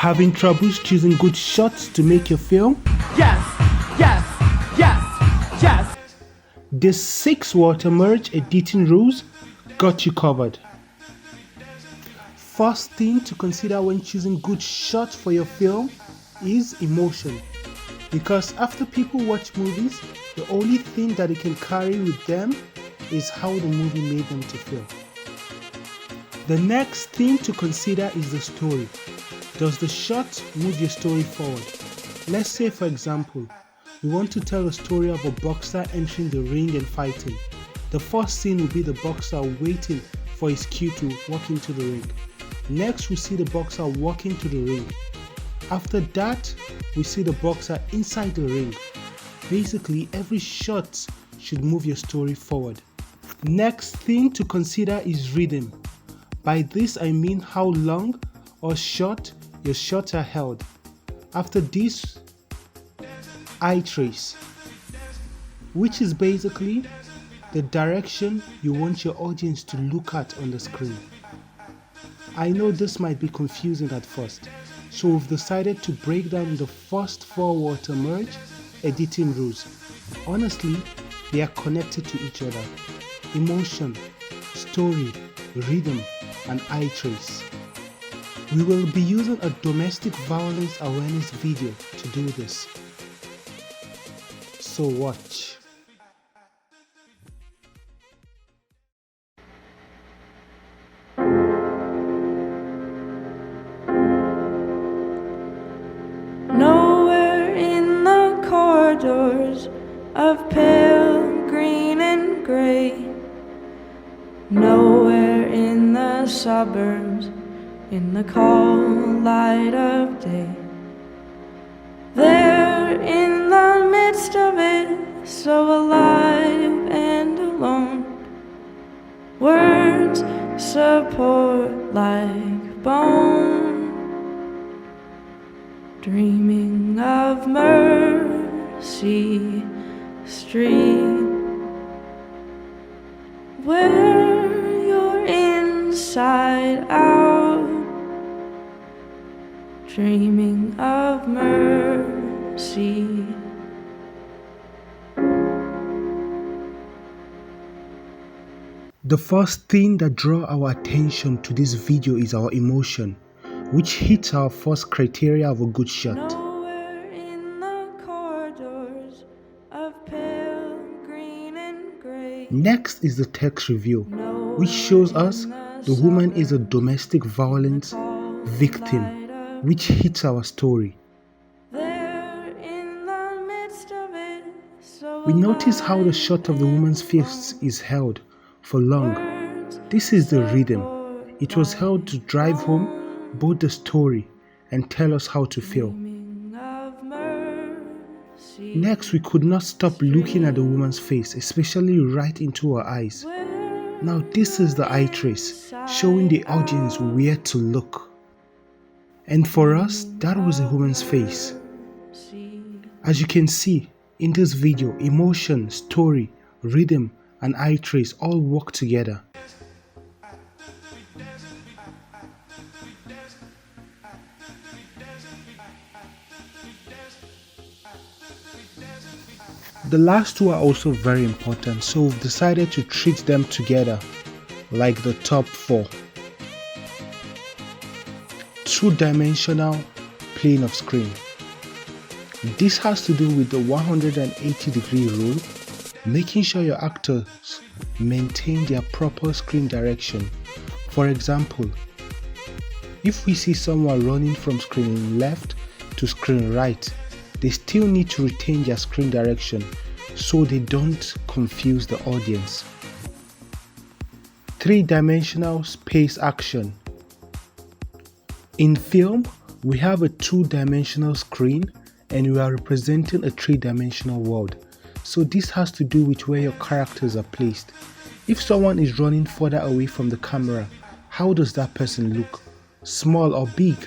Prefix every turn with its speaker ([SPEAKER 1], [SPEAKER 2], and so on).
[SPEAKER 1] Having troubles choosing good shots to make your film?
[SPEAKER 2] Yes, yes, yes, yes.
[SPEAKER 1] The 6 Walter Murch editing rules got you covered. First thing to consider when choosing good shots for your film is emotion. Because after people watch movies, the only thing that they can carry with them is how the movie made them to feel. The next thing to consider is the story. Does the shot move your story forward? Let's say, for example, we want to tell a story of a boxer entering the ring and fighting. The first scene will be the boxer waiting for his cue to walk into the ring. Next, we see the boxer walking to the ring. After that, we see the boxer inside the ring. Basically, every shot should move your story forward. Next thing to consider is rhythm. By this I mean how long or short your shots are held. After this, eye trace, which is basically the direction you want your audience to look at on the screen. I know this might be confusing at first, so we've decided to break down the first 4 Walter Murch editing rules. Honestly, they are connected to each other: emotion, story, rhythm, and eye trace. We will be using a domestic violence awareness video to do this. So watch.
[SPEAKER 3] Nowhere in the corridors of pale green and gray, nowhere in the suburbs in the cold light of day, there in the midst of it, so alive and alone, words support like bone, dreaming of Mercy Street, where you're inside out, dreaming of mercy.
[SPEAKER 1] The first thing that draws our attention to this video is our emotion, which hits our first criteria of a good shot.
[SPEAKER 3] Nowhere in the corridors of pale green and gray.
[SPEAKER 1] Next is the text review, which shows us the woman is a domestic violence victim, which hits our story. We notice how the shot of the woman's face is held for long. This is the rhythm. It was held to drive home both the story and tell us how to feel. Next, we could not stop looking at the woman's face, especially right into her eyes. Now this is the eye trace, showing the audience where to look. And for us, that was a woman's face. As you can see in this video, emotion, story, rhythm, and eye trace all work together. The last 2 are also very important, so we've decided to treat them together like the top 4. 2-dimensional plane of screen. This has to do with the 180-degree rule, making sure your actors maintain their proper screen direction. For example, if we see someone running from screen left to screen right, they still need to retain their screen direction so they don't confuse the audience. 3-dimensional space action. In film, we have a 2-dimensional screen and we are representing a 3-dimensional world. So this has to do with where your characters are placed. If someone is running further away from the camera, how does that person look? Small or big?